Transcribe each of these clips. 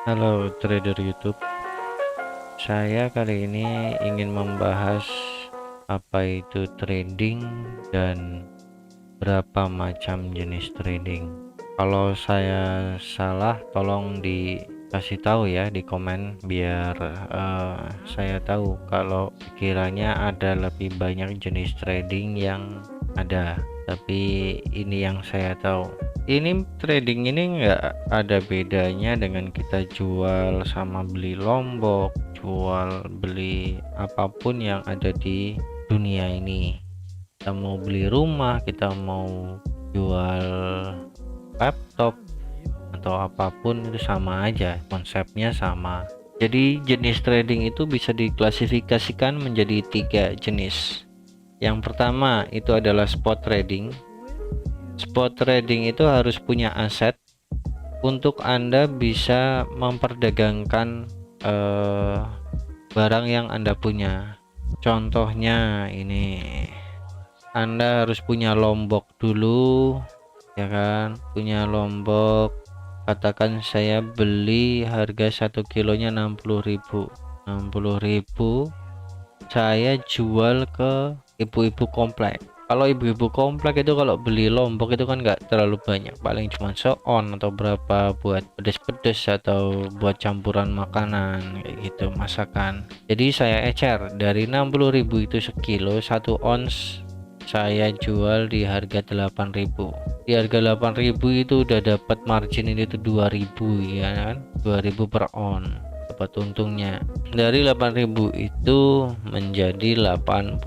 Halo trader YouTube, saya kali ini ingin membahas apa itu trading dan berapa macam jenis trading. Kalau saya salah, tolong dikasih tahu ya di komen biar saya tahu kalau kiranya ada lebih banyak jenis trading yang ada. Tapi ini yang saya tahu. Ini trading ini nggak ada bedanya dengan kita jual sama beli lombok, jual beli apapun yang ada di dunia ini. Kita mau beli rumah, kita mau jual laptop atau apapun itu sama aja, konsepnya sama. Jadi jenis trading itu bisa diklasifikasikan menjadi 3 jenis. Yang pertama itu adalah spot trading. Spot trading itu harus punya aset untuk Anda bisa memperdagangkan barang yang Anda punya. Contohnya ini, Anda harus punya lombok dulu, ya kan? Punya lombok, katakan saya beli harga 1 kilonya 60.000. 60.000 saya jual ke ibu-ibu komplek. Kalau ibu-ibu komplek itu kalau beli lombok itu kan nggak terlalu banyak, paling cuma seon atau berapa buat pedes-pedes atau buat campuran makanan kayak gitu, masakan. Jadi saya ecer dari 60.000 itu sekilo, 1 ons saya jual di harga 8.000. Di harga 8.000 itu udah dapat margin ini tuh 2.000 ya kan, 2.000 per on dapat untungnya. Dari 8.000 itu menjadi 80.000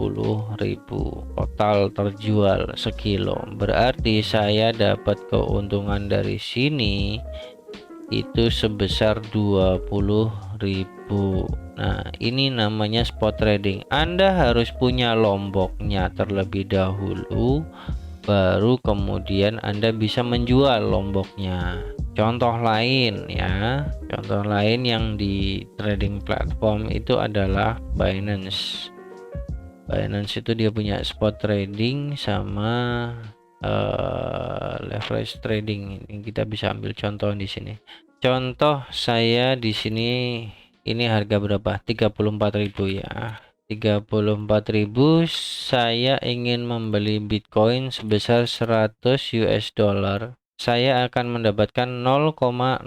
total terjual sekilo, berarti saya dapat keuntungan dari sini itu sebesar 20.000. Nah, ini namanya spot trading. Anda harus punya lomboknya terlebih dahulu, baru kemudian Anda bisa menjual lomboknya. Contoh lain ya, contoh lain yang di trading platform itu adalah Binance. Binance itu dia punya spot trading sama leverage trading. Ini kita bisa ambil contoh di sini. Contoh saya di sini, ini harga berapa? 34.000 ya. 34.000 saya ingin membeli Bitcoin sebesar 100 US dollar. Saya akan mendapatkan 0,002941.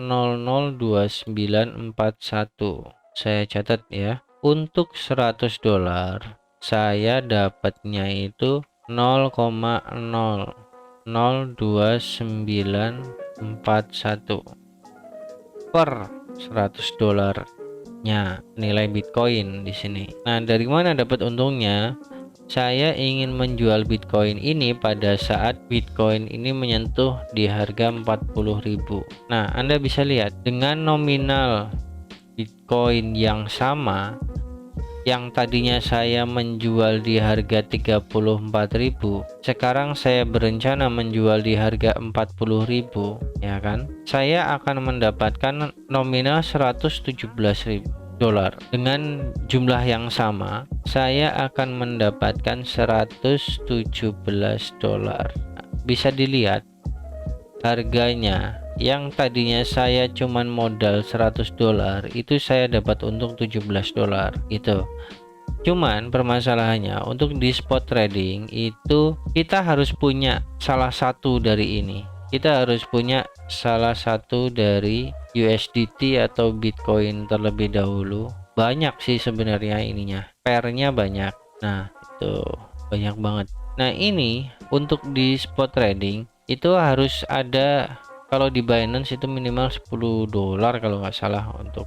Saya catat ya. Untuk 100 dolar saya dapatnya itu 0,002941 per 100 dolarnya nilai Bitcoin di sini. Nah, dari mana dapat untungnya? Saya ingin menjual Bitcoin ini pada saat Bitcoin ini menyentuh di harga 40.000. Nah, Anda bisa lihat dengan nominal Bitcoin yang sama, yang tadinya saya menjual di harga 34.000, sekarang saya berencana menjual di harga 40.000, ya kan? Saya akan mendapatkan nominal 117.000 dolar. Dengan jumlah yang sama, saya akan mendapatkan 117 dolar. Bisa dilihat harganya, yang tadinya saya cuman modal 100 dolar, itu saya dapat untung 17 dolar gitu. Cuman permasalahannya untuk di spot trading itu kita harus punya salah satu dari ini. Kita harus punya salah satu dari USDT atau Bitcoin terlebih dahulu. Banyak sih sebenarnya ininya, pairnya banyak. Nah, itu banyak banget. Nah, ini untuk di spot trading itu harus ada, kalau di Binance itu minimal 10 dolar kalau nggak salah untuk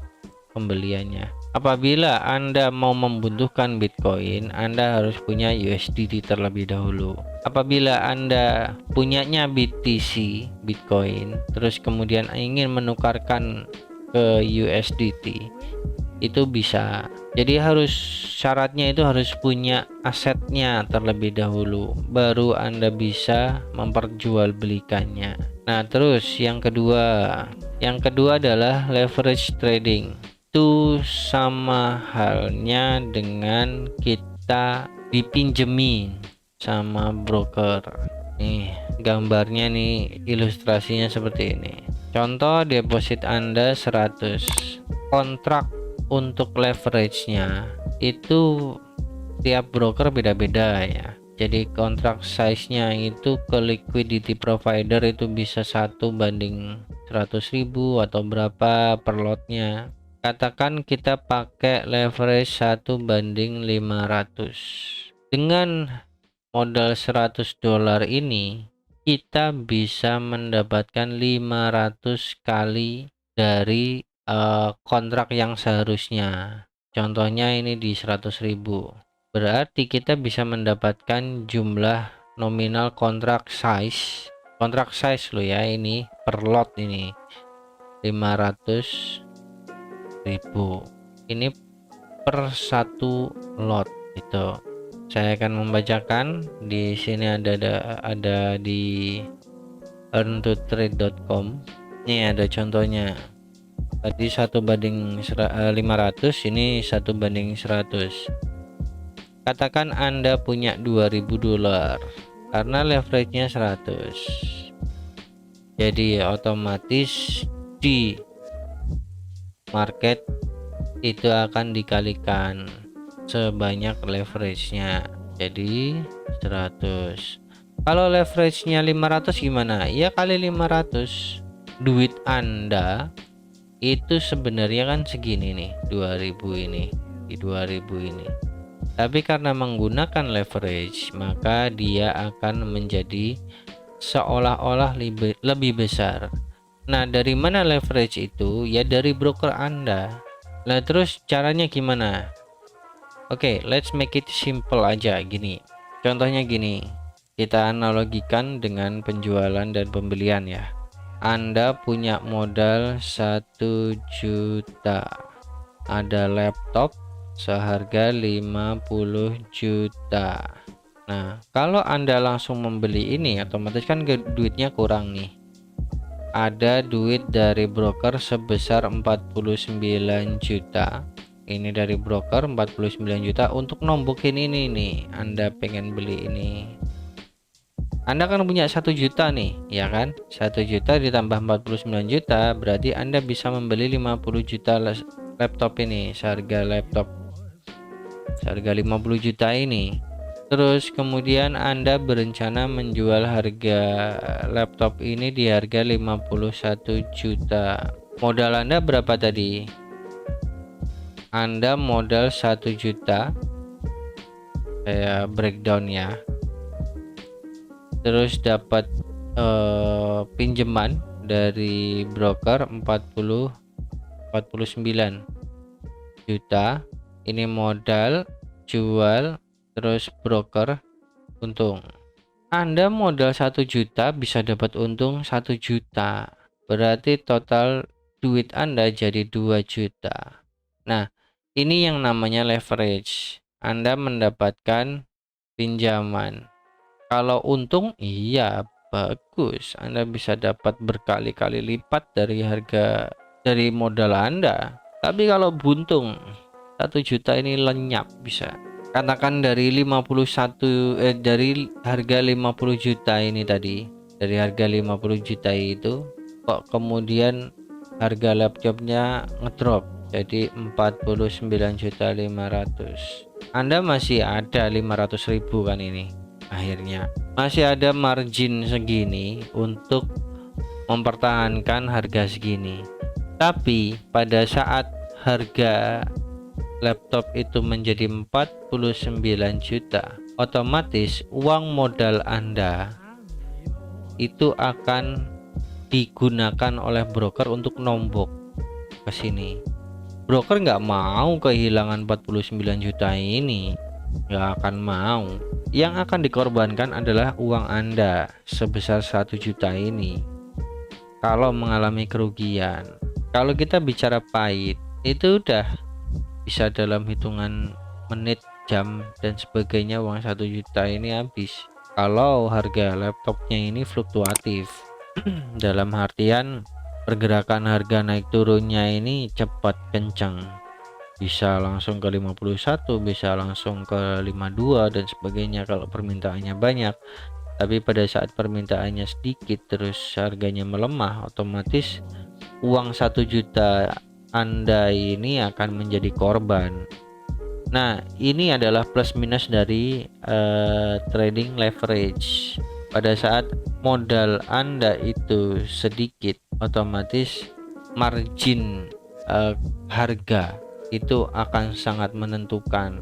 pembeliannya. Apabila Anda mau membutuhkan Bitcoin, Anda harus punya USDT terlebih dahulu. Apabila Anda punyanya BTC, Bitcoin, terus kemudian ingin menukarkan ke USDT, itu bisa. Jadi syaratnya itu harus punya asetnya terlebih dahulu, baru Anda bisa memperjualbelikannya. Nah, terus yang kedua adalah leverage trading. Itu sama halnya dengan kita dipinjemin sama broker. Nih gambarnya nih, ilustrasinya seperti ini. Contoh deposit Anda 100. Kontrak untuk leverage-nya itu tiap broker beda-beda ya. Jadi kontrak size-nya itu ke liquidity provider itu bisa 1/100.000 atau berapa per lotnya. Katakan kita pakai leverage 1/500. Dengan modal $100 ini kita bisa mendapatkan 500 kali dari kontrak yang seharusnya. Contohnya ini di 100.000. Berarti kita bisa mendapatkan jumlah nominal kontrak size lo ya, ini per lot ini 500.000. Ini per satu lot itu. Saya akan membacakan di sini, ada di earn2trade.com. Ini ada contohnya. Tadi 1/500, ini 1/100. Katakan Anda punya $2.000 karena leverage-nya 100. Jadi otomatis di market itu akan dikalikan sebanyak leverage-nya, jadi 100. Kalau leverage-nya 500 gimana? Ya kali 500. Duit Anda itu sebenarnya kan segini nih, 2000 ini, di 2000 ini. Tapi karena menggunakan leverage, maka dia akan menjadi seolah-olah lebih besar. Nah, dari mana leverage itu? Ya dari broker Anda. Nah, terus caranya gimana? Oke, let's make it simple aja gini. Contohnya gini, kita analogikan dengan penjualan dan pembelian ya. Anda punya modal 1 juta. Ada laptop seharga 50 juta. Nah, kalau Anda langsung membeli ini, otomatis kan duitnya kurang nih. Ada duit dari broker sebesar 49 juta. Ini dari broker 49 juta untuk nombokin ini nih. Anda pengen beli ini. Anda kan punya 1 juta nih, ya kan? 1 juta ditambah 49 juta berarti Anda bisa membeli 50 juta laptop ini, seharga 50 juta ini. Terus kemudian Anda berencana menjual harga laptop ini di harga 51 juta. Modal Anda berapa tadi? Anda modal 1 juta, saya breakdown ya. Terus dapat pinjaman dari broker 49 juta. Ini modal, jual, terus broker untung. Anda modal 1 juta bisa dapat untung 1 juta. Berarti total duit Anda jadi 2 juta. Nah, ini yang namanya leverage. Anda mendapatkan pinjaman. Kalau untung, iya bagus. Anda bisa dapat berkali-kali lipat dari modal Anda. Tapi kalau buntung, 1 juta ini lenyap bisa. Katakan dari dari harga 50 juta ini tadi. Dari harga 50 juta itu, kok kemudian harga laptopnya ngedrop jadi 49.500.000. Anda masih ada 500.000 kan ini. Akhirnya masih ada margin segini untuk mempertahankan harga segini. Tapi pada saat harga laptop itu menjadi 49 juta, otomatis uang modal Anda itu akan digunakan oleh broker untuk nombok ke sini. Broker nggak mau kehilangan 49 juta ini, nggak akan mau. Yang akan dikorbankan adalah uang Anda sebesar 1 juta ini. Kalau mengalami kerugian, kalau kita bicara pahit, itu udah bisa dalam hitungan menit, jam, dan sebagainya uang 1 juta ini habis. Kalau harga laptopnya ini fluktuatif, dalam artian pergerakan harga naik turunnya ini cepat kencang, bisa langsung ke 51, bisa langsung ke 52 dan sebagainya kalau permintaannya banyak. Tapi pada saat permintaannya sedikit terus harganya melemah, otomatis uang 1 juta Anda ini akan menjadi korban. Nah, ini adalah plus minus dari trading leverage. Pada saat modal Anda itu sedikit, otomatis margin harga itu akan sangat menentukan.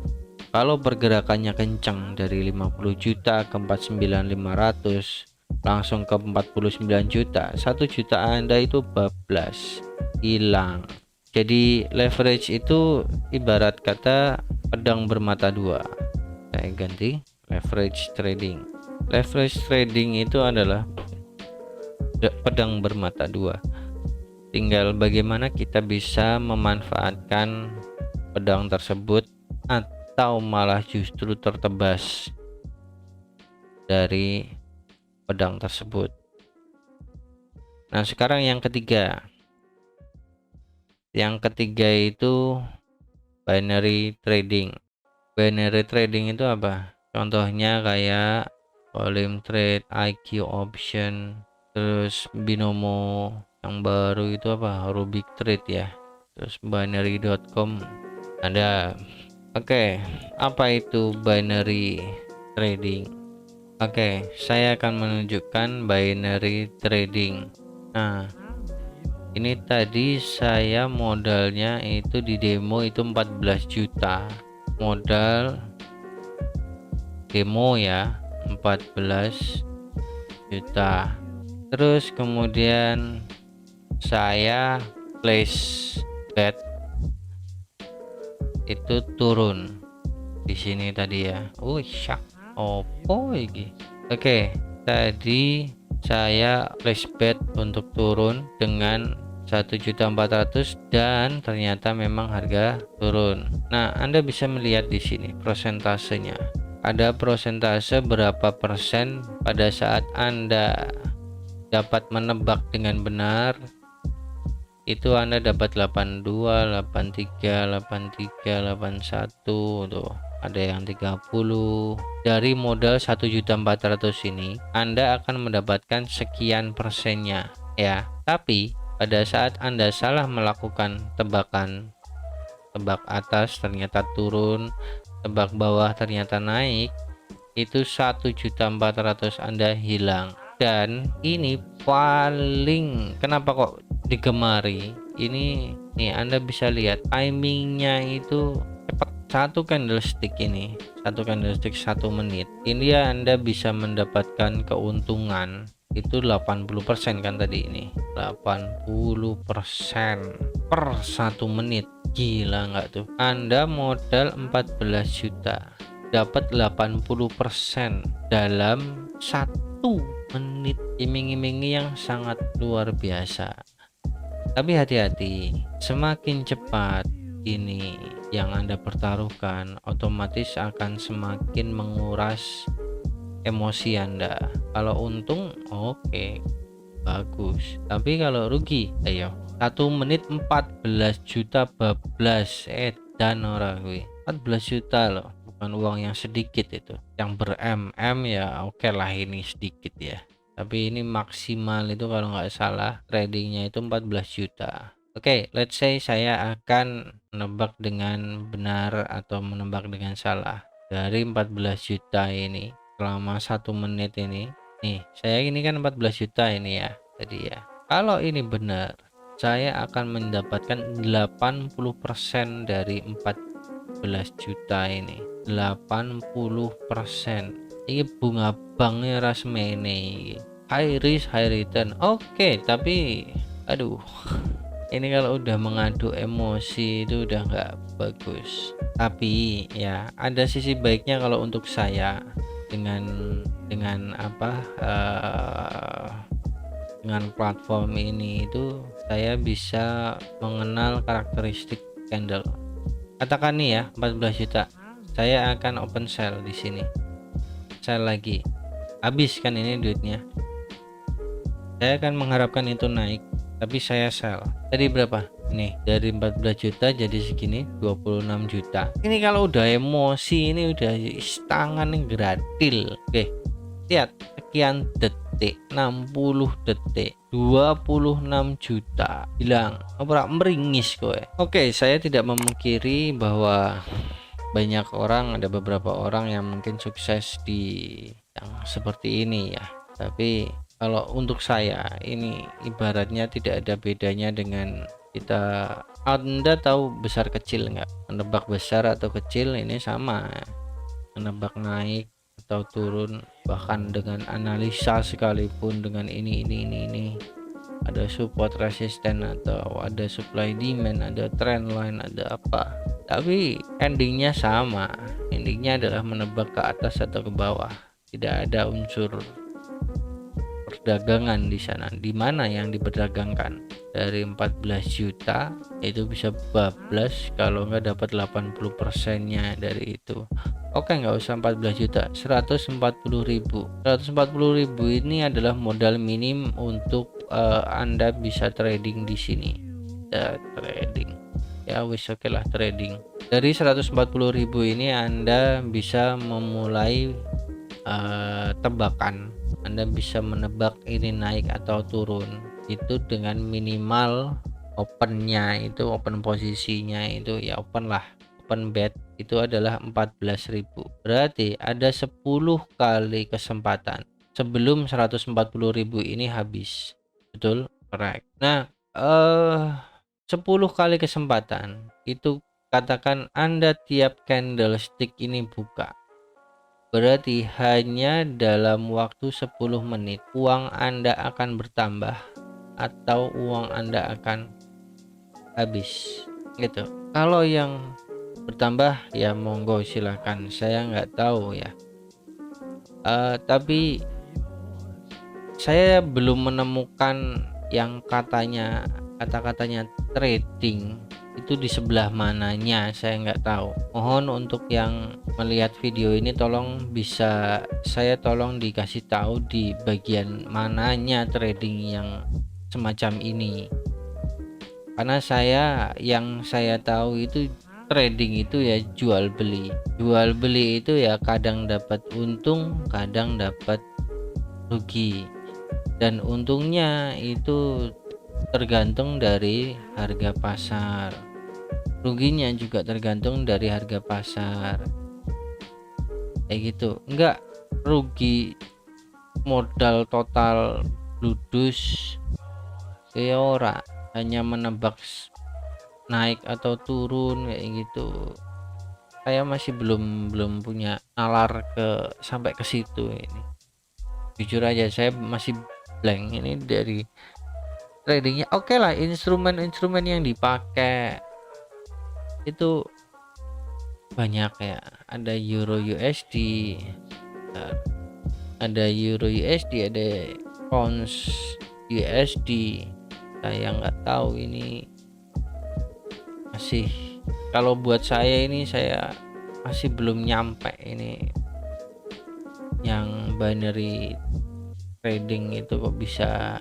Kalau pergerakannya kencang dari 50 juta ke 49.500 langsung ke 49 juta, 1 juta Anda itu bablas, hilang. Jadi leverage itu ibarat kata pedang bermata dua. Saya ganti leverage trading. Leverage trading itu adalah pedang bermata dua. Tinggal bagaimana kita bisa memanfaatkan pedang tersebut atau malah justru tertebas dari pedang tersebut. Nah, sekarang yang ketiga. Yang ketiga itu binary trading. Binary trading itu apa? Contohnya kayak volume trade, IQ option, terus binomo yang baru itu apa? Rubik trade ya. Terus binary.com ada. Oke, apa itu binary trading? Oke, saya akan menunjukkan binary trading. Nah, ini tadi saya modalnya itu di demo itu 14 juta. Modal demo ya, 14 juta. Terus kemudian saya place bet itu turun di sini tadi ya. Syak opo iki. Oke, tadi saya place bet untuk turun dengan 1.400.000 dan ternyata memang harga turun. Nah, Anda bisa melihat di sini prosentasenya. Ada prosentase berapa persen pada saat Anda dapat menebak dengan benar. Itu Anda dapat 82, 83, 83, 81 tuh. Ada yang 30. Dari modal 1.400.000 ini Anda akan mendapatkan sekian persennya ya. Tapi pada saat Anda salah melakukan tebakan, tebak atas ternyata turun, tebak bawah ternyata naik, itu 1.400.000 Anda hilang. Dan ini paling kenapa kok digemari ini nih, Anda bisa lihat timingnya itu cepat. Satu candlestick ini, satu candlestick 1 menit ini ya, Anda bisa mendapatkan keuntungan itu 80% kan tadi ini 80% per 1 menit. Gila nggak tuh? Anda modal 14 juta dapat 80% dalam 1 menit. Iming-imingi yang sangat luar biasa. Tapi hati-hati, semakin cepat ini yang Anda pertaruhkan, otomatis akan semakin menguras emosi Anda. Kalau untung oke, bagus. Tapi kalau rugi, ayo 1 menit 14 juta bablas dan orang gue 14 juta loh, bukan uang yang sedikit itu. Yang ber-MM ya oke lah, ini sedikit ya. Tapi ini maksimal itu kalau nggak salah tradingnya itu 14 juta. Oke, let's say saya akan menebak dengan benar atau menebak dengan salah. Dari 14 juta ini selama 1 menit ini. Nih, saya ini kan 14 juta ini ya tadi ya. Kalau ini benar, saya akan mendapatkan 80% dari 14 juta ini. 80%. Ini bunga banknya rasmene. High risk high return. Oke, tapi aduh, ini kalau udah mengadu emosi itu udah nggak bagus. Tapi ya ada sisi baiknya kalau untuk saya dengan apa dengan platform ini itu saya bisa mengenal karakteristik candle. Katakan nih ya 14 juta, saya akan open sell di sini. Sell lagi, habis kan ini duitnya. Saya akan mengharapkan itu naik, tapi saya sell. Tadi berapa? Nih, dari 14 juta jadi segini, 26 juta. Ini kalau udah emosi ini udah tangan yang gratil. Oke, lihat sekian detik, 60 detik, 26 juta. Bilang ora meringis kowe. Oke, saya tidak memungkiri bahwa banyak orang, ada beberapa orang yang mungkin sukses di yang seperti ini ya. Tapi kalau untuk saya ini ibaratnya tidak ada bedanya dengan kita. Anda tahu besar kecil nggak? Menebak besar atau kecil ini sama, menebak naik atau turun, bahkan dengan analisa sekalipun, dengan ini ada support resisten atau ada supply demand, ada trend line, ada apa, tapi endingnya sama. Endingnya adalah menebak ke atas atau ke bawah. Tidak ada unsur perdagangan di sana. Di mana yang diperdagangkan? Dari 14 juta itu bisa bablas kalau nggak dapat 80%-nya dari itu. Oke, nggak usah 14 juta, 140.000. 140.000 ini adalah modal minim untuk Anda bisa trading di sini. Trading ya wis, oke lah, trading. Dari 140.000 ini Anda bisa memulai tebakan. Anda bisa menebak ini naik atau turun itu dengan minimal opennya, itu open posisinya itu ya open lah, open bet itu adalah 14.000. Berarti ada 10 kali kesempatan sebelum 140.000 ini habis. Betul? Correct. Nah 10 kali kesempatan itu, katakan Anda tiap candlestick ini buka, berarti hanya dalam waktu 10 menit uang Anda akan bertambah atau uang Anda akan habis gitu. Kalau yang bertambah ya monggo silahkan, saya nggak tahu ya. Tapi saya belum menemukan yang kata-katanya trading itu di sebelah mananya, saya nggak tahu. Mohon untuk yang melihat video ini tolong tolong dikasih tahu di bagian mananya trading yang semacam ini, karena yang saya tahu itu trading itu ya jual beli itu ya kadang dapat untung, kadang dapat rugi, dan untungnya itu tergantung dari harga pasar, ruginya juga tergantung dari harga pasar, kayak gitu. Enggak rugi modal total ludus kayak ora, hanya menebak naik atau turun kayak gitu. Saya masih belum punya nalar sampai ke situ ini, jujur aja saya masih blank ini dari tradingnya. Oke lah, instrumen yang dipakai itu banyak ya, ada Euro USD, ada Pounds USD. Saya nggak tahu ini, masih, kalau buat saya ini saya masih belum nyampe ini yang binary trading itu kok bisa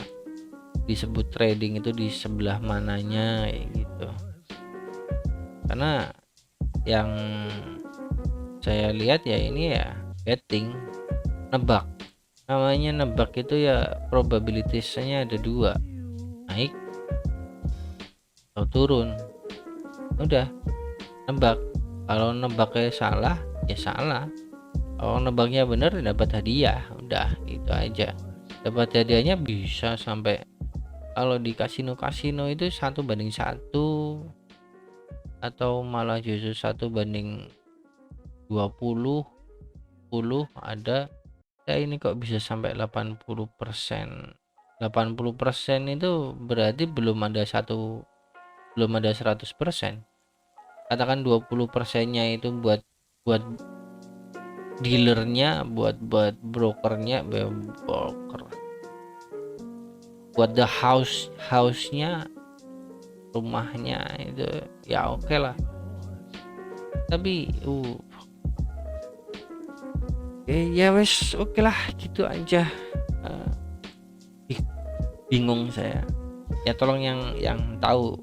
disebut trading itu di sebelah mananya kayak gitu. Karena yang saya lihat ya ini ya betting, nebak. Namanya nebak itu ya probabilitasnya ada dua, naik atau turun. Udah nebak. Kalau nebaknya salah ya salah, kalau nebaknya bener dapat hadiah. Udah itu aja. Dapat hadiahnya bisa sampai, kalau di kasino itu 1:1 atau malah justru 1:20 10 ada. Ya ini kok bisa sampai 80%. 80% itu berarti belum ada 100%. Katakan 20%-nya itu buat dealernya, buat brokernya, buat the house-nya, rumahnya itu ya oke lah. Tapi ya wes oke lah gitu aja. Bingung saya ya, tolong yang tahu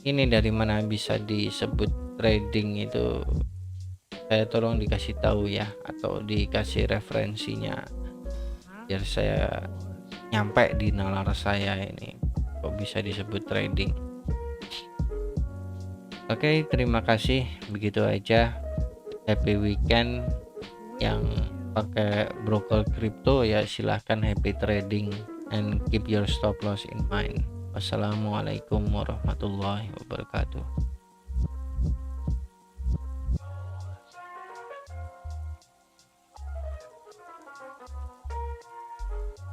ini dari mana bisa disebut trading itu saya tolong dikasih tahu ya, atau dikasih referensinya biar saya nyampe di nalar saya ini kok bisa disebut trading. Oke, terima kasih, begitu aja. Happy weekend. Yang pakai broker kripto ya silahkan happy trading and keep your stop loss in mind. Wassalamualaikum warahmatullahi wabarakatuh.